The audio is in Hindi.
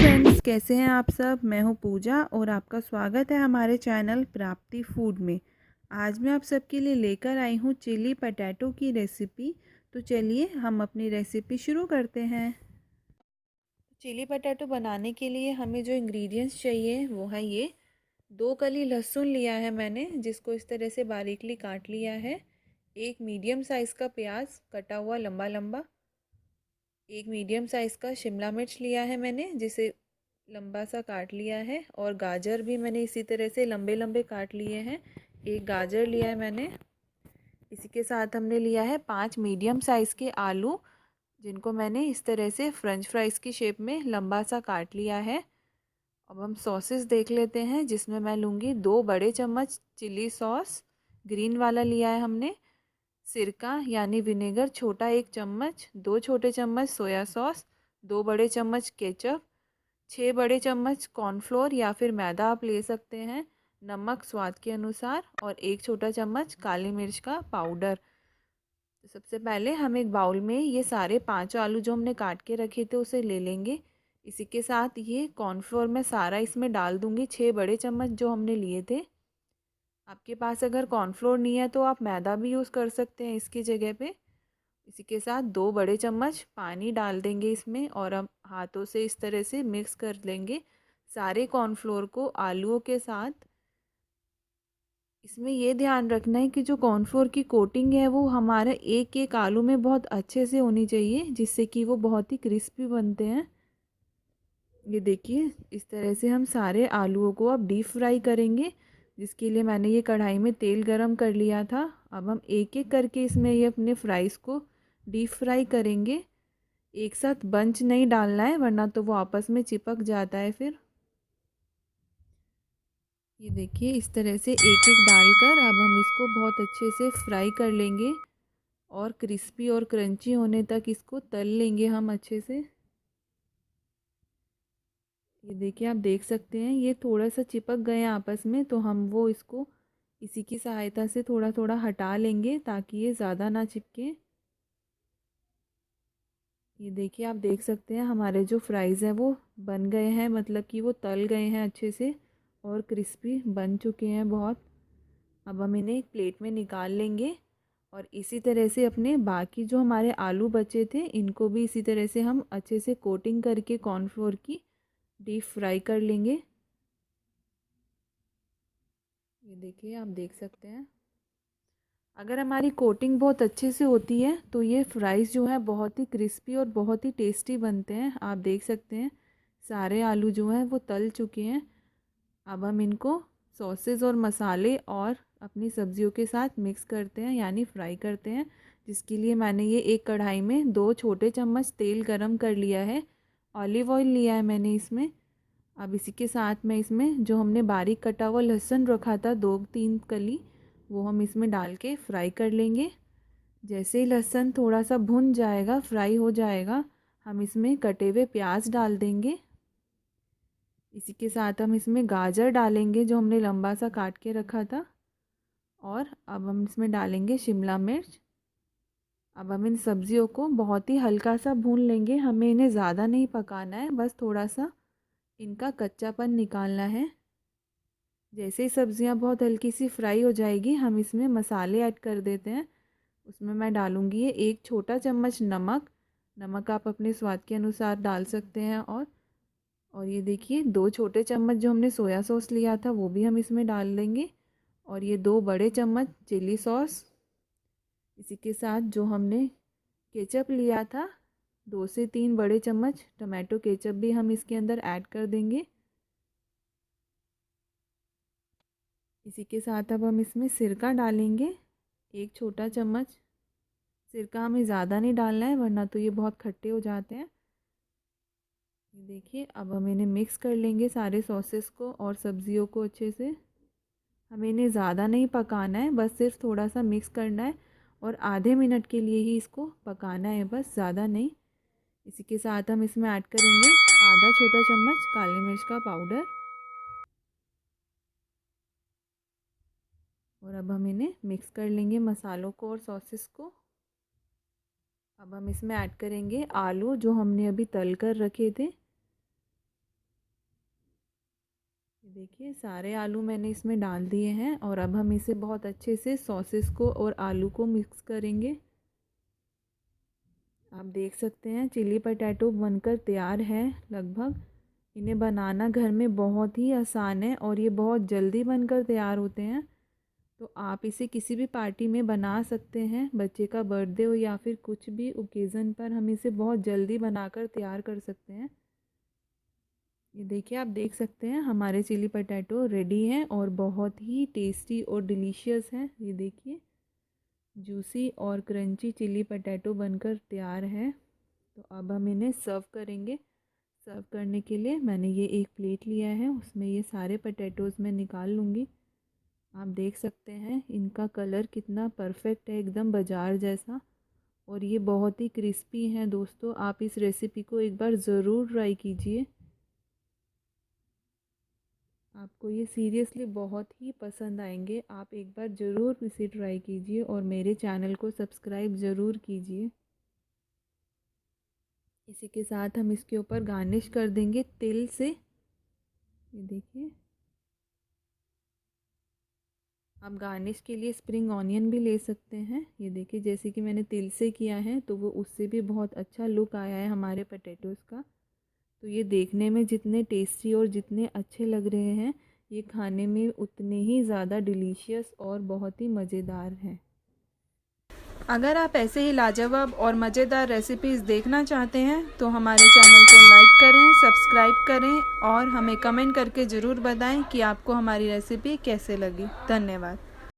फ्रेंड्स, कैसे हैं आप सब। मैं हूं पूजा और आपका स्वागत है हमारे चैनल प्राप्ति फूड में। आज मैं आप सबके लिए लेकर आई हूं चिली पटैटो की रेसिपी। तो चलिए हम अपनी रेसिपी शुरू करते हैं। चिली पटैटो बनाने के लिए हमें जो इंग्रेडिएंट्स चाहिए वो है ये 2 कली लहसुन लिया है मैंने, जिसको इस तरह से बारीकली काट लिया है। एक मीडियम साइज़ का प्याज कटा हुआ लंबा लंबा। एक मीडियम साइज़ का शिमला मिर्च लिया है मैंने, जिसे लंबा सा काट लिया है। और गाजर भी मैंने इसी तरह से लंबे लंबे काट लिए हैं। एक गाजर लिया है मैंने। इसी के साथ हमने लिया है 5 मीडियम साइज़ के आलू, जिनको मैंने इस तरह से फ्रेंच फ्राइज़ की शेप में लंबा सा काट लिया है। अब हम सॉसेस देख लेते हैं, जिसमें मैं लूँगी 2 बड़े चम्मच चिली सॉस, ग्रीन वाला लिया है हमने। सिरका यानी विनेगर छोटा 1 चम्मच, 2 छोटे चम्मच सोया सॉस, 2 बड़े चम्मच केचप, 6 बड़े चम्मच कॉर्नफ्लोर या फिर मैदा आप ले सकते हैं, नमक स्वाद के अनुसार और 1 छोटा चम्मच काली मिर्च का पाउडर। तो सबसे पहले हम एक बाउल में ये सारे 5 आलू जो हमने काट के रखे थे उसे ले लेंगे। इसी के साथ ये कॉर्नफ्लोर मैं सारा इसमें डाल दूँगी, 6 बड़े चम्मच जो हमने लिए थे। आपके पास अगर कॉर्नफ्लोर नहीं है तो आप मैदा भी यूज़ कर सकते हैं इसकी जगह पे। इसी के साथ 2 बड़े चम्मच पानी डाल देंगे इसमें और हम हाथों से इस तरह से मिक्स कर लेंगे सारे कॉर्नफ्लोर को आलूओं के साथ। इसमें ये ध्यान रखना है कि जो कॉर्नफ्लोर की कोटिंग है वो हमारे एक एक आलू में बहुत अच्छे से होनी चाहिए, जिससे कि वो बहुत ही क्रिस्पी बनते हैं। ये देखिए, इस तरह से हम सारे आलूओं को अब डीप फ्राई करेंगे, जिसके लिए मैंने ये कढ़ाई में तेल गरम कर लिया था। अब हम एक एक करके इसमें ये अपने फ्राइज़ को डीप फ्राई करेंगे। एक साथ बंच नहीं डालना है, वरना तो वो आपस में चिपक जाता है फिर। ये देखिए, इस तरह से एक एक डालकर अब हम इसको बहुत अच्छे से फ्राई कर लेंगे और क्रिस्पी और क्रंची होने तक इसको तल लेंगे हम अच्छे से। ये देखिए, आप देख सकते हैं ये थोड़ा सा चिपक गए हैं आपस में, तो हम वो इसको इसी की सहायता से थोड़ा थोड़ा हटा लेंगे ताकि ये ज़्यादा ना चिपके। ये देखिए, आप देख सकते हैं हमारे जो फ्राइज़ हैं वो बन गए हैं, मतलब कि वो तल गए हैं अच्छे से और क्रिस्पी बन चुके हैं बहुत। अब हम इन्हें एक प्लेट में निकाल लेंगे और इसी तरह से अपने बाकी जो हमारे आलू बचे थे इनको भी इसी तरह से हम अच्छे से कोटिंग करके कॉर्नफ्लोर की डीप फ्राई कर लेंगे। ये देखिए, आप देख सकते हैं अगर हमारी कोटिंग बहुत अच्छे से होती है तो ये फ्राइज़ जो है बहुत ही क्रिस्पी और बहुत ही टेस्टी बनते हैं। आप देख सकते हैं सारे आलू जो हैं वो तल चुके हैं। अब हम इनको सॉसेस और मसाले और अपनी सब्जियों के साथ मिक्स करते हैं, यानी फ्राई करते हैं, जिसके लिए मैंने ये एक कढ़ाई में 2 छोटे चम्मच तेल गरम कर लिया है। ऑलिव ऑयल लिया है मैंने इसमें। अब इसी के साथ में इसमें जो हमने बारीक कटा हुआ लहसुन रखा था 2-3 कली, वो हम इसमें डाल के फ्राई कर लेंगे। जैसे ही लहसुन थोड़ा सा भुन जाएगा, फ्राई हो जाएगा, हम इसमें कटे हुए प्याज डाल देंगे। इसी के साथ हम इसमें गाजर डालेंगे जो हमने लंबा सा काट के रखा था। और अब हम इसमें डालेंगे शिमला मिर्च। अब हम इन सब्जियों को बहुत ही हल्का सा भून लेंगे, हमें इन्हें ज़्यादा नहीं पकाना है, बस थोड़ा सा इनका कच्चापन निकालना है। जैसे ही सब्जियां बहुत हल्की सी फ्राई हो जाएगी, हम इसमें मसाले ऐड कर देते हैं। उसमें मैं डालूँगी ये 1 छोटा चम्मच नमक। नमक आप अपने स्वाद के अनुसार डाल सकते हैं। और ये देखिए, 2 छोटे चम्मच जो हमने सोया सॉस लिया था वो भी हम इसमें डाल देंगे। और ये 2 बड़े चम्मच चिली सॉस। इसी के साथ जो हमने केचप लिया था, 2 से 3 बड़े चम्मच टमाटो केचप भी हम इसके अंदर ऐड कर देंगे। इसी के साथ अब हम इसमें सिरका डालेंगे, 1 छोटा चम्मच। सिरका हमें ज़्यादा नहीं डालना है, वरना तो ये बहुत खट्टे हो जाते हैं। ये देखिए, अब हम इन्हें मिक्स कर लेंगे सारे सॉसेस को और सब्जियों को अच्छे से। हमें इन्हें ज़्यादा नहीं पकाना है, बस सिर्फ थोड़ा सा मिक्स करना है और आधे मिनट के लिए ही इसको पकाना है, बस ज़्यादा नहीं। इसी के साथ हम इसमें ऐड करेंगे आधा 1 छोटा चम्मच काली मिर्च का पाउडर। और अब हम इन्हें मिक्स कर लेंगे मसालों को और सॉसेस को। अब हम इसमें ऐड करेंगे आलू जो हमने अभी तल कर रखे थे। देखिए सारे आलू मैंने इसमें डाल दिए हैं और अब हम इसे बहुत अच्छे से सॉसेस को और आलू को मिक्स करेंगे। आप देख सकते हैं चिली पटैटो बनकर तैयार है लगभग। इन्हें बनाना घर में बहुत ही आसान है और ये बहुत जल्दी बनकर तैयार होते हैं। तो आप इसे किसी भी पार्टी में बना सकते हैं, बच्चे का बर्थडे हो या फिर कुछ भी ओकेज़न पर हम इसे बहुत जल्दी बनाकर तैयार कर सकते हैं। ये देखिए आप देख सकते हैं हमारे चिली पटैटो रेडी हैं और बहुत ही टेस्टी और डिलीशियस हैं। ये देखिए जूसी और क्रंची चिली पटैटो बनकर तैयार है। तो अब हम इन्हें सर्व करेंगे। सर्व करने के लिए मैंने ये एक प्लेट लिया है, उसमें ये सारे पटैटोज़ मैं निकाल लूँगी। आप देख सकते हैं इनका कलर कितना परफेक्ट है, एकदम बाज़ार जैसा, और ये बहुत ही क्रिस्पी हैं। दोस्तों आप इस रेसिपी को एक बार ज़रूर ट्राई कीजिए, आपको ये सीरियसली बहुत ही पसंद आएंगे। आप एक बार ज़रूर इसे ट्राई कीजिए और मेरे चैनल को सब्सक्राइब ज़रूर कीजिए। इसी के साथ हम इसके ऊपर गार्निश कर देंगे तिल से। ये देखिए आप गार्निश के लिए स्प्रिंग ऑनियन भी ले सकते हैं। ये देखिए जैसे कि मैंने तिल से किया है तो वो उससे भी बहुत अच्छा लुक आया है हमारे पटेटोज़ का। तो ये देखने में जितने टेस्टी और जितने अच्छे लग रहे हैं, ये खाने में उतने ही ज़्यादा डिलीशियस और बहुत ही मज़ेदार हैं। अगर आप ऐसे ही लाजवाब और मज़ेदार रेसिपीज़ देखना चाहते हैं तो हमारे चैनल को लाइक करें, सब्सक्राइब करें और हमें कमेंट करके ज़रूर बताएं कि आपको हमारी रेसिपी कैसे लगी। धन्यवाद।